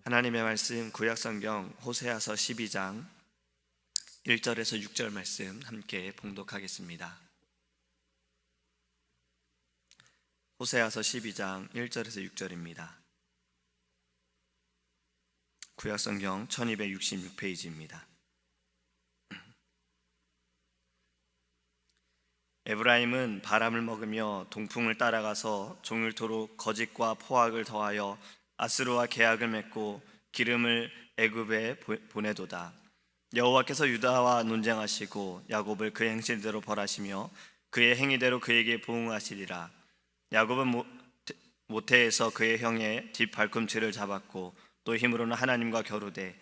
하나님의 말씀 구약성경 호세아서 12장 1절에서 6절 말씀 함께 봉독하겠습니다. 호세아서 12장 1절에서 6절입니다. 구약성경 1266페이지입니다. 에브라임은 바람을 먹으며 동풍을 따라가서 종일토록 거짓과 포악을 더하여 아스루와 계약을 맺고 기름을 애굽에 보내도다. 여호와께서 유다와 논쟁하시고 야곱을 그 행실대로 벌하시며 그의 행위대로 그에게 보응하시리라. 야곱은 모태에서 그의 형의 뒷발꿈치를 잡았고 또 힘으로는 하나님과 겨루되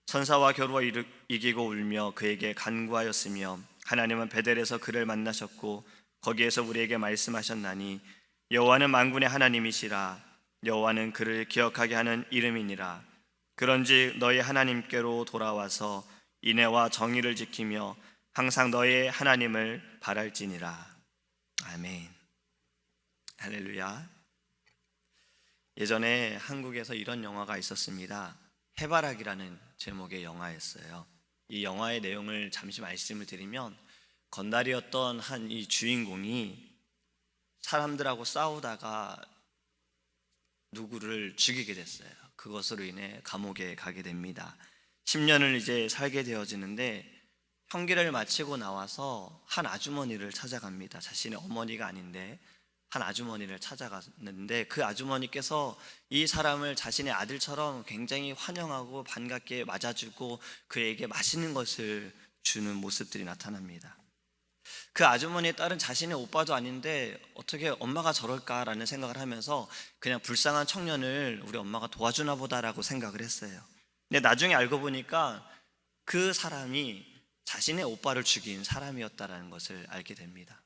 천사와 겨루어 이기고 울며 그에게 간구하였으며 하나님은 베델에서 그를 만나셨고 거기에서 우리에게 말씀하셨나니 여호와는 만군의 하나님이시라. 여호와는 그를 기억하게 하는 이름이니라. 그런즉 너희 하나님께로 돌아와서 인애와 정의를 지키며 항상 너의 하나님을 바랄지니라. 아멘. 할렐루야. 예전에 한국에서 이런 영화가 있었습니다. 해바라기라는 제목의 영화였어요. 이 영화의 내용을 잠시 말씀을 드리면, 건달이었던 한 이 주인공이 사람들하고 싸우다가 누구를 죽이게 됐어요. 그것으로 인해 감옥에 가게 됩니다. 10년을 이제 살게 되어지는데 형기를 마치고 나와서 한 아주머니를 찾아갑니다. 자신의 어머니가 아닌데 한 아주머니를 찾아갔는데 그 아주머니께서 이 사람을 자신의 아들처럼 굉장히 환영하고 반갑게 맞아주고 그에게 맛있는 것을 주는 모습들이 나타납니다. 그 아주머니의 딸은 자신의 오빠도 아닌데 어떻게 엄마가 저럴까라는 생각을 하면서 그냥 불쌍한 청년을 우리 엄마가 도와주나 보다라고 생각을 했어요. 근데 나중에 알고 보니까 그 사람이 자신의 오빠를 죽인 사람이었다라는 것을 알게 됩니다.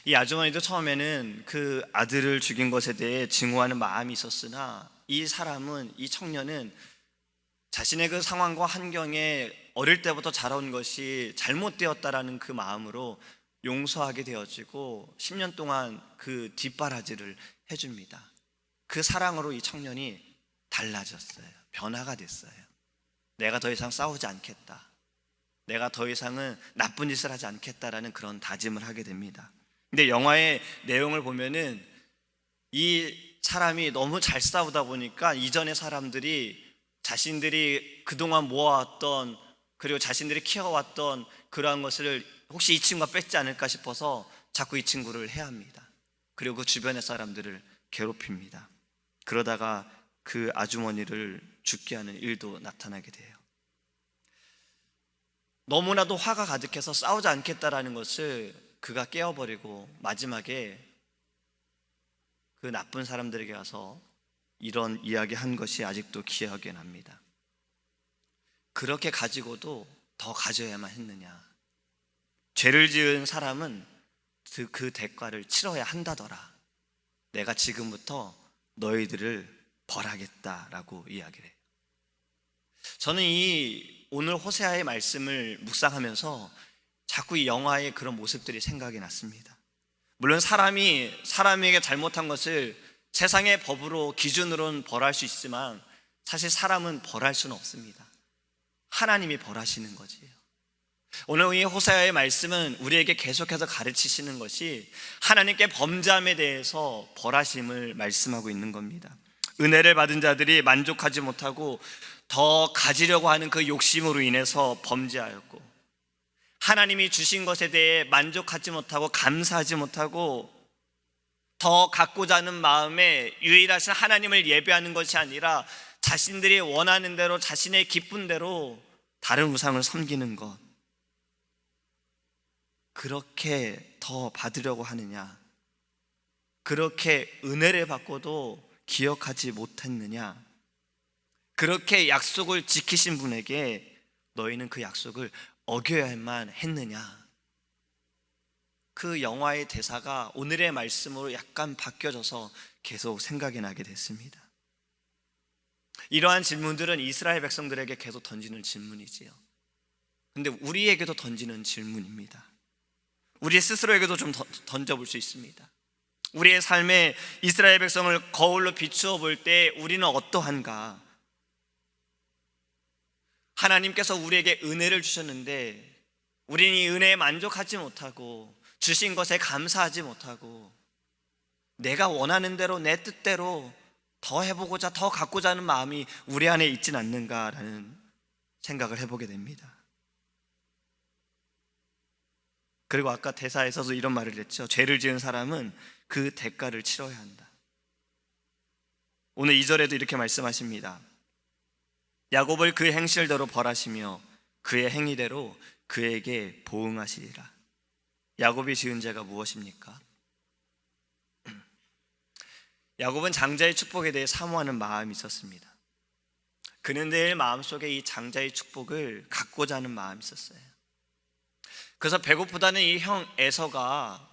이 아주머니도 처음에는 그 아들을 죽인 것에 대해 증오하는 마음이 있었으나 이 청년은 자신의 그 상황과 환경에 어릴 때부터 자라온 것이 잘못되었다라는 그 마음으로 용서하게 되어지고 10년 동안 그 뒷바라지를 해줍니다. 그 사랑으로 이 청년이 달라졌어요. 변화가 됐어요. 내가 더 이상 싸우지 않겠다. 내가 더 이상은 나쁜 짓을 하지 않겠다라는 그런 다짐을 하게 됩니다. 근데 영화의 내용을 보면은 이 사람이 너무 잘 싸우다 보니까 이전의 사람들이 자신들이 그동안 모아왔던 그리고 자신들이 키워왔던 그러한 것을 혹시 이 친구가 뺏지 않을까 싶어서 자꾸 이 친구를 해합니다. 그리고 그 주변의 사람들을 괴롭힙니다. 그러다가 그 아주머니를 죽게 하는 일도 나타나게 돼요. 너무나도 화가 가득해서 싸우지 않겠다라는 것을 그가 깨어버리고 마지막에 그 나쁜 사람들에게 가서 이런 이야기 한 것이 아직도 기억에 납니다. 그렇게 가지고도 더 가져야만 했느냐. 죄를 지은 사람은 그 대가를 치러야 한다더라. 내가 지금부터 너희들을 벌하겠다라고 이야기를 해요. 저는 이 오늘 호세아의 말씀을 묵상하면서 자꾸 이 영화의 그런 모습들이 생각이 났습니다. 물론 사람에게 잘못한 것을 세상의 법으로 기준으로는 벌할 수 있지만 사실 사람은 벌할 수는 없습니다. 하나님이 벌하시는 거지요. 오늘 이 호세아의 말씀은 우리에게 계속해서 가르치시는 것이 하나님께 범죄함에 대해서 벌하심을 말씀하고 있는 겁니다. 은혜를 받은 자들이 만족하지 못하고 더 가지려고 하는 그 욕심으로 인해서 범죄하였고, 하나님이 주신 것에 대해 만족하지 못하고 감사하지 못하고 더 갖고자 하는 마음에 유일하신 하나님을 예배하는 것이 아니라 자신들이 원하는 대로 자신의 기쁜 대로 다른 우상을 섬기는 것, 그렇게 더 받으려고 하느냐, 그렇게 은혜를 받고도 기억하지 못했느냐, 그렇게 약속을 지키신 분에게 너희는 그 약속을 어겨야만 했느냐. 그 영화의 대사가 오늘의 말씀으로 약간 바뀌어져서 계속 생각이 나게 됐습니다. 이러한 질문들은 이스라엘 백성들에게 계속 던지는 질문이지요. 근데 우리에게도 던지는 질문입니다. 우리 스스로에게도 좀 던져볼 수 있습니다. 우리의 삶에 이스라엘 백성을 거울로 비추어 볼 때 우리는 어떠한가? 하나님께서 우리에게 은혜를 주셨는데 우리는 이 은혜에 만족하지 못하고 주신 것에 감사하지 못하고 내가 원하는 대로 내 뜻대로 더 해보고자 더 갖고자 하는 마음이 우리 안에 있진 않는가라는 생각을 해보게 됩니다. 그리고 아까 대사에서도 이런 말을 했죠. 죄를 지은 사람은 그 대가를 치러야 한다. 오늘 2절에도 이렇게 말씀하십니다. 야곱을 그 행실대로 벌하시며 그의 행위대로 그에게 보응하시리라. 야곱이 지은 죄가 무엇입니까? 야곱은 장자의 축복에 대해 사모하는 마음이 있었습니다. 그는 늘 마음속에 이 장자의 축복을 갖고자 하는 마음이 있었어요. 그래서 배고프다는 이 형 에서가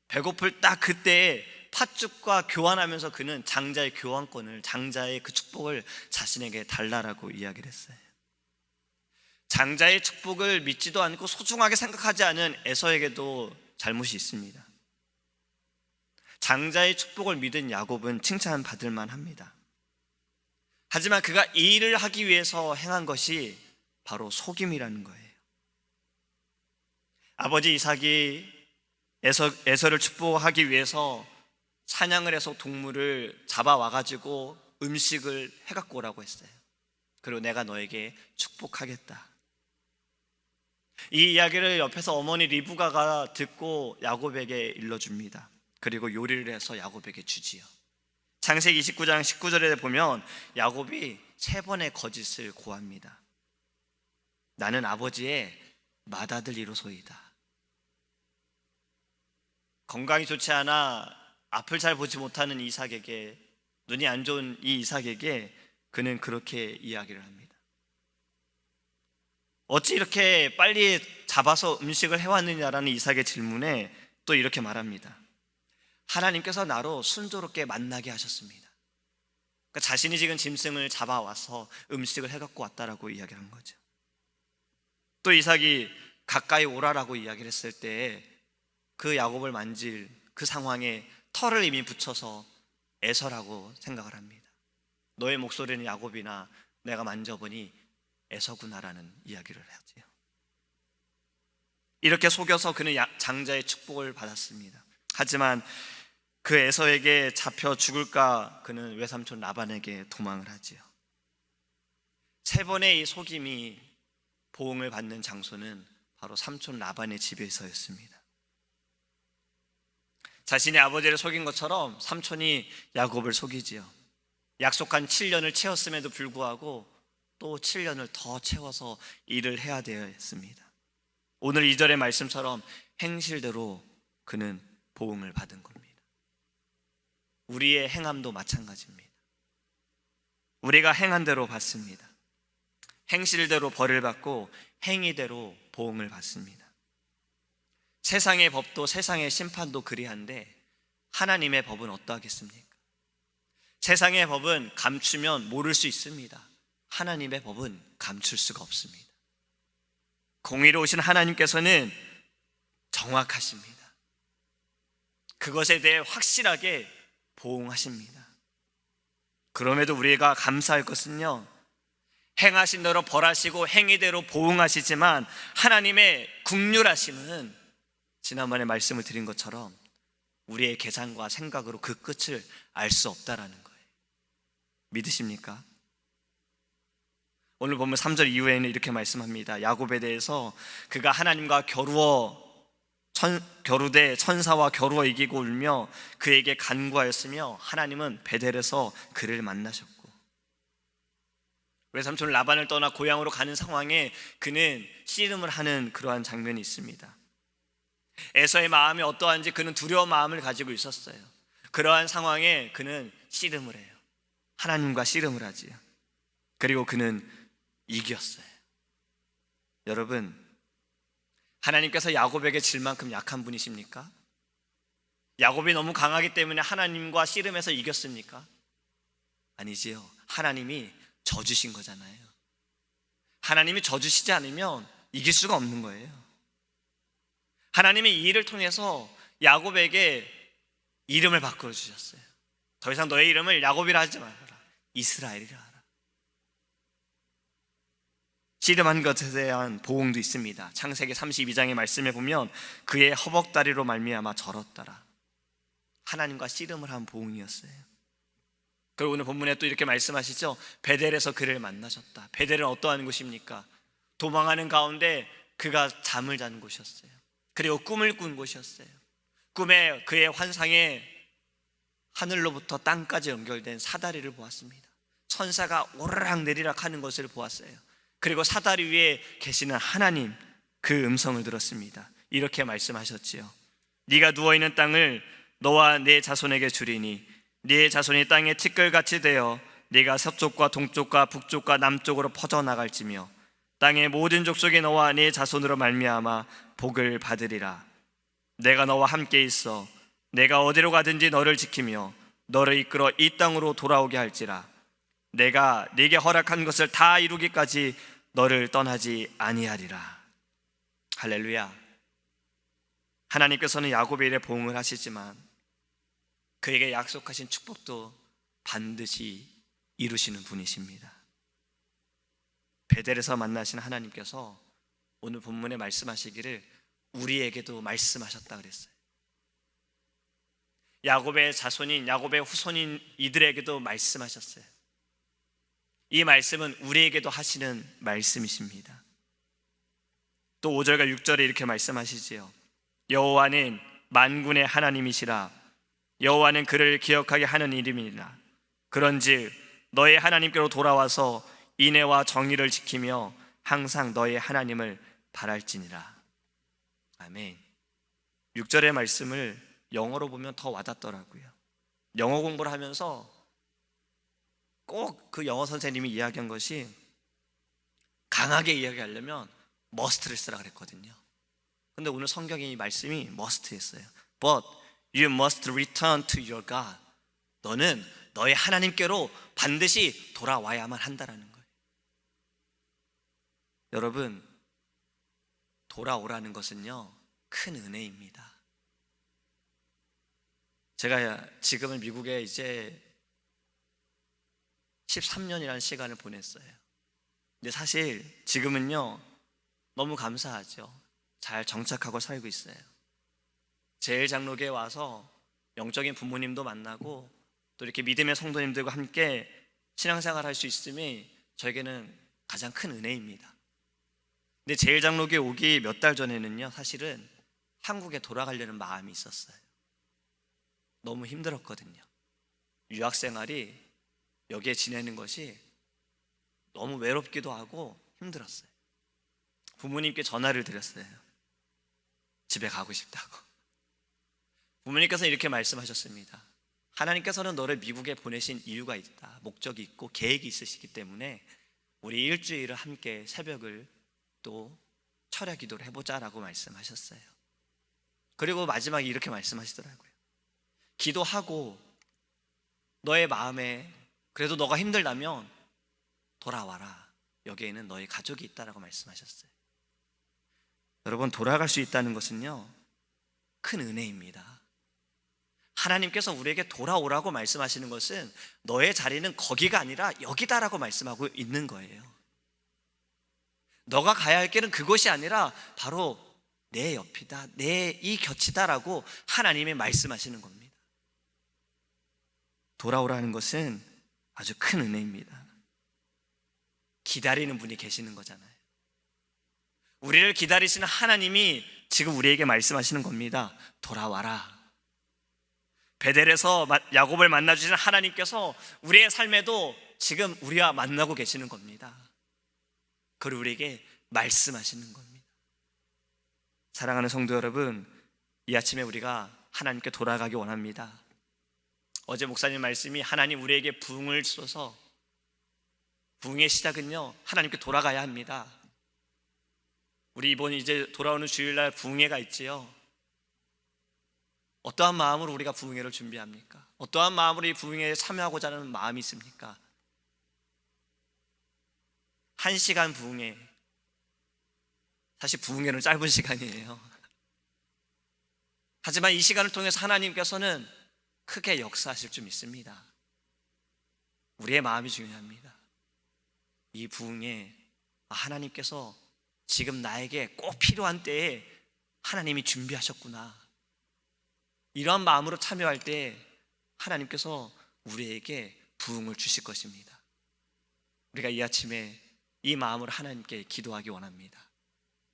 배고플 딱 그때에 팥죽과 교환하면서 그는 장자의 교환권을, 장자의 그 축복을 자신에게 달라라고 이야기를 했어요. 장자의 축복을 믿지도 않고 소중하게 생각하지 않은 에서에게도 잘못이 있습니다. 장자의 축복을 믿은 야곱은 칭찬받을 만합니다. 하지만 그가 이 일을 하기 위해서 행한 것이 바로 속임이라는 거예요. 아버지 이삭이 에서를 축복하기 위해서 사냥을 해서 동물을 잡아와가지고 음식을 해갖고 오라고 했어요. 그리고 내가 너에게 축복하겠다. 이 이야기를 옆에서 어머니 리브가가 듣고 야곱에게 일러줍니다. 그리고 요리를 해서 야곱에게 주지요. 창세기 29장 19절에 보면 야곱이 3번의 거짓을 고합니다. 나는 아버지의 맏아들이로소이다. 건강이 좋지 않아 앞을 잘 보지 못하는 이삭에게, 눈이 안 좋은 이 이삭에게 그는 그렇게 이야기를 합니다. 어찌 이렇게 빨리 잡아서 음식을 해왔느냐라는 이삭의 질문에 또 이렇게 말합니다. 하나님께서 나로 순조롭게 만나게 하셨습니다. 그러니까 자신이 지금 짐승을 잡아와서 음식을 해갖고 왔다라고 이야기를 한 거죠. 또 이삭이 가까이 오라라고 이야기를 했을 때 그 야곱을 만질 그 상황에 털을 이미 붙여서 에서라고 생각을 합니다. 너의 목소리는 야곱이나 내가 만져보니 에서구나라는 이야기를 하지요. 이렇게 속여서 그는 장자의 축복을 받았습니다. 하지만 그 에서에게 잡혀 죽을까 그는 외삼촌 라반에게 도망을 하지요. 3번의 이 속임이 보응을 받는 장소는 바로 삼촌 라반의 집에서였습니다. 자신의 아버지를 속인 것처럼 삼촌이 야곱을 속이지요. 약속한 7년을 채웠음에도 불구하고 또 7년을 더 채워서 일을 해야 되어 했습니다. 오늘 2절의 말씀처럼 행실대로 그는 보응을 받은 겁니다. 우리의 행함도 마찬가지입니다. 우리가 행한 대로 받습니다. 행실대로 벌을 받고 행위대로 보응을 받습니다. 세상의 법도 세상의 심판도 그리한데 하나님의 법은 어떠하겠습니까? 세상의 법은 감추면 모를 수 있습니다. 하나님의 법은 감출 수가 없습니다. 공의로우신 하나님께서는 정확하십니다. 그것에 대해 확실하게 보응하십니다. 그럼에도 우리가 감사할 것은요, 행하신 대로 벌하시고 행위대로 보응하시지만 하나님의 긍휼하심은 지난번에 말씀을 드린 것처럼 우리의 계산과 생각으로 그 끝을 알 수 없다라는 거예요. 믿으십니까? 오늘 보면 3절 이후에는 이렇게 말씀합니다. 야곱에 대해서 그가 하나님과 겨루되 천사와 겨루어 이기고 울며 그에게 간구하였으며 하나님은 베델에서 그를 만나셨고, 외삼촌 라반을 떠나 고향으로 가는 상황에 그는 씨름을 하는 그러한 장면이 있습니다. 에서의 마음이 어떠한지 그는 두려운 마음을 가지고 있었어요. 그러한 상황에 그는 씨름을 해요. 하나님과 씨름을 하지요. 그리고 그는 이겼어요. 여러분, 하나님께서 야곱에게 질 만큼 약한 분이십니까? 야곱이 너무 강하기 때문에 하나님과 씨름해서 이겼습니까? 아니지요. 하나님이 져주신 거잖아요. 하나님이 져주시지 않으면 이길 수가 없는 거예요. 하나님이 이 일을 통해서 야곱에게 이름을 바꾸어 주셨어요. 더 이상 너의 이름을 야곱이라 하지 말아라, 이스라엘이라 하라. 씨름한 것에 대한 보응도 있습니다. 창세기 32장의 말씀에 보면 그의 허벅다리로 말미암아 절었더라. 하나님과 씨름을 한 보응이었어요. 그리고 오늘 본문에 또 이렇게 말씀하시죠. 베델에서 그를 만나셨다. 베델은 어떠한 곳입니까? 도망하는 가운데 그가 잠을 자는 곳이었어요. 그리고 꿈을 꾼 곳이었어요. 꿈에 그의 환상에 하늘로부터 땅까지 연결된 사다리를 보았습니다. 천사가 오르락 내리락 하는 것을 보았어요. 그리고 사다리 위에 계시는 하나님, 그 음성을 들었습니다. 이렇게 말씀하셨지요. 네가 누워있는 땅을 너와 네 자손에게 주리니 네 자손이 땅에 티끌같이 되어 네가 서쪽과 동쪽과 북쪽과 남쪽으로 퍼져나갈지며 땅의 모든 족속이 너와 네 자손으로 말미암아 복을 받으리라. 내가 너와 함께 있어 내가 어디로 가든지 너를 지키며 너를 이끌어 이 땅으로 돌아오게 할지라. 내가 네게 허락한 것을 다 이루기까지 너를 떠나지 아니하리라. 할렐루야. 하나님께서는 야곱의 일에 보응을 하시지만 그에게 약속하신 축복도 반드시 이루시는 분이십니다. 베델에서 만나신 하나님께서 오늘 본문에 말씀하시기를 우리에게도 말씀하셨다 그랬어요. 야곱의 자손인, 야곱의 후손인 이들에게도 말씀하셨어요. 이 말씀은 우리에게도 하시는 말씀이십니다. 또 5절과 6절에 이렇게 말씀하시지요. 여호와는 만군의 하나님이시라. 여호와는 그를 기억하게 하는 이름이니라. 그런즉 너의 하나님께로 돌아와서 인애와 정의를 지키며 항상 너의 하나님을 바랄지니라. 아멘. 6절의 말씀을 영어로 보면 더 와닿더라고요. 영어 공부를 하면서 꼭 그 영어 선생님이 이야기한 것이 강하게 이야기하려면 must를 쓰라 그랬거든요. 근데 오늘 성경의 이 말씀이 must였어요. But you must return to your God. 너는 너의 하나님께로 반드시 돌아와야만 한다라는 거예요. 여러분, 돌아오라는 것은요 큰 은혜입니다. 제가 지금은 미국에 이제 13년이라는 시간을 보냈어요. 근데 사실 지금은요 너무 감사하죠. 잘 정착하고 살고 있어요. 제일장로교에 와서 영적인 부모님도 만나고 또 이렇게 믿음의 성도님들과 함께 신앙생활 할 수 있음이 저에게는 가장 큰 은혜입니다. 근데 제일장로교에 오기 몇 달 전에는요 사실은 한국에 돌아가려는 마음이 있었어요. 너무 힘들었거든요. 유학생활이 여기에 지내는 것이 너무 외롭기도 하고 힘들었어요. 부모님께 전화를 드렸어요. 집에 가고 싶다고. 부모님께서 이렇게 말씀하셨습니다. 하나님께서는 너를 미국에 보내신 이유가 있다, 목적이 있고 계획이 있으시기 때문에 우리 일주일을 함께 새벽을 또 철야 기도를 해보자라고 말씀하셨어요. 그리고 마지막에 이렇게 말씀하시더라고요. 기도하고 너의 마음에 그래도 너가 힘들다면 돌아와라. 여기에는 너의 가족이 있다라고 말씀하셨어요. 여러분, 돌아갈 수 있다는 것은요 큰 은혜입니다. 하나님께서 우리에게 돌아오라고 말씀하시는 것은 너의 자리는 거기가 아니라 여기다라고 말씀하고 있는 거예요. 너가 가야 할 길은 그곳이 아니라 바로 내 옆이다, 내 이 곁이다라고 하나님이 말씀하시는 겁니다. 돌아오라는 것은 아주 큰 은혜입니다. 기다리는 분이 계시는 거잖아요. 우리를 기다리시는 하나님이 지금 우리에게 말씀하시는 겁니다. 돌아와라. 베델에서 야곱을 만나주시는 하나님께서 우리의 삶에도 지금 우리와 만나고 계시는 겁니다. 그걸 우리에게 말씀하시는 겁니다. 사랑하는 성도 여러분, 이 아침에 우리가 하나님께 돌아가기 원합니다. 어제 목사님 말씀이 하나님 우리에게 부흥을 쏘서, 부흥의 시작은요 하나님께 돌아가야 합니다. 우리 이번 이제 돌아오는 주일날 부흥회가 있지요. 어떠한 마음으로 우리가 부흥회를 준비합니까? 어떠한 마음으로 이 부흥회에 참여하고자 하는 마음이 있습니까? 1시간 부흥회, 사실 부흥회는 짧은 시간이에요. 하지만 이 시간을 통해서 하나님께서는 크게 역사하실 줄 믿습니다. 우리의 마음이 중요합니다. 이 부흥에 하나님께서 지금 나에게 꼭 필요한 때에 하나님이 준비하셨구나, 이런 마음으로 참여할 때 하나님께서 우리에게 부흥을 주실 것입니다. 우리가 이 아침에 이 마음으로 하나님께 기도하기 원합니다.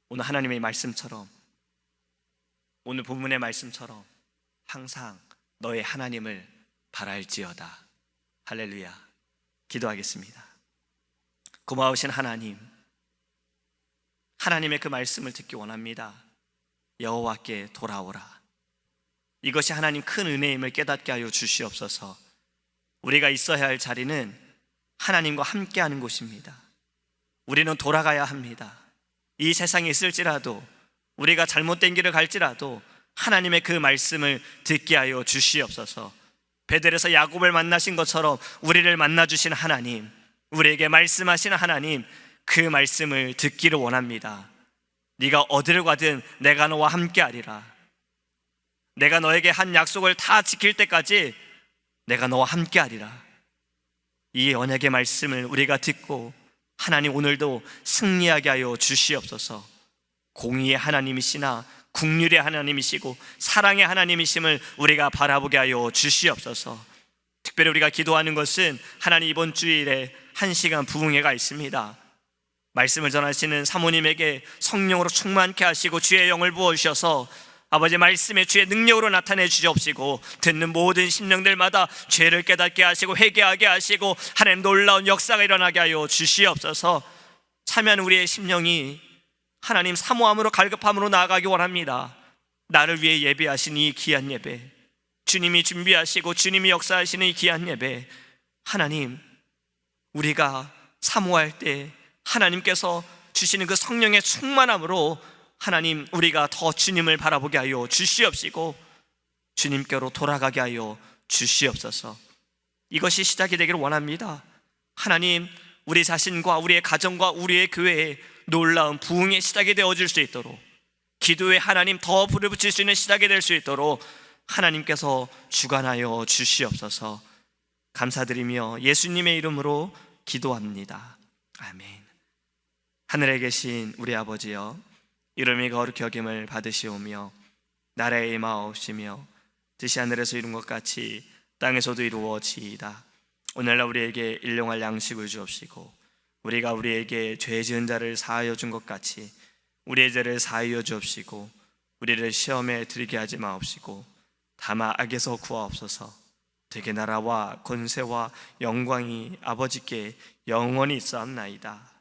오늘 하나님의 말씀처럼, 오늘 본문의 말씀처럼 항상 너의 하나님을 바랄지어다. 할렐루야. 기도하겠습니다. 고마우신 하나님, 하나님의 그 말씀을 듣기 원합니다. 여호와께 돌아오라. 이것이 하나님 큰 은혜임을 깨닫게 하여 주시옵소서. 우리가 있어야 할 자리는 하나님과 함께하는 곳입니다. 우리는 돌아가야 합니다. 이 세상에 있을지라도, 우리가 잘못된 길을 갈지라도 하나님의 그 말씀을 듣게 하여 주시옵소서. 베델에서 야곱을 만나신 것처럼 우리를 만나주신 하나님, 우리에게 말씀하시는 하나님, 그 말씀을 듣기를 원합니다. 네가 어디를 가든 내가 너와 함께하리라. 내가 너에게 한 약속을 다 지킬 때까지 내가 너와 함께하리라. 이 언약의 말씀을 우리가 듣고 하나님 오늘도 승리하게 하여 주시옵소서. 공의의 하나님이시나 긍휼의 하나님이시고 사랑의 하나님이심을 우리가 바라보게 하여 주시옵소서. 특별히 우리가 기도하는 것은 하나님 이번 주일에 1시간 부흥회가 있습니다. 말씀을 전하시는 사모님에게 성령으로 충만케 하시고 주의 영을 부어주셔서 아버지 말씀의 주의 능력으로 나타내 주시옵시고, 듣는 모든 심령들마다 죄를 깨닫게 하시고 회개하게 하시고 하나님 놀라운 역사가 일어나게 하여 주시옵소서. 참여하는 우리의 심령이 하나님 사모함으로 갈급함으로 나아가기 원합니다. 나를 위해 예배하신 이 귀한 예배, 주님이 준비하시고 주님이 역사하시는 이 귀한 예배, 하나님 우리가 사모할 때 하나님께서 주시는 그 성령의 충만함으로 하나님 우리가 더 주님을 바라보게 하여 주시옵시고 주님께로 돌아가게 하여 주시옵소서. 이것이 시작이 되기를 원합니다. 하나님 우리 자신과 우리의 가정과 우리의 교회에 놀라운 부흥의 시작이 되어질 수 있도록, 기도에 하나님 더 불을 붙일 수 있는 시작이 될 수 있도록 하나님께서 주관하여 주시옵소서. 감사드리며 예수님의 이름으로 기도합니다. 아멘. 하늘에 계신 우리 아버지여, 이름이 거룩히 여김을 받으시오며 나라에 임하옵시며 뜻이 하늘에서 이룬 것 같이 땅에서도 이루어지이다. 오늘날 우리에게 일용할 양식을 주옵시고 우리가 우리에게 죄 지은 자를 사하여 준 것 같이 우리의 죄를 사하여 주옵시고 우리를 시험에 들게 하지 마옵시고 다만 악에서 구하옵소서. 되게 나라와 권세와 영광이 아버지께 영원히 있사옵나이다.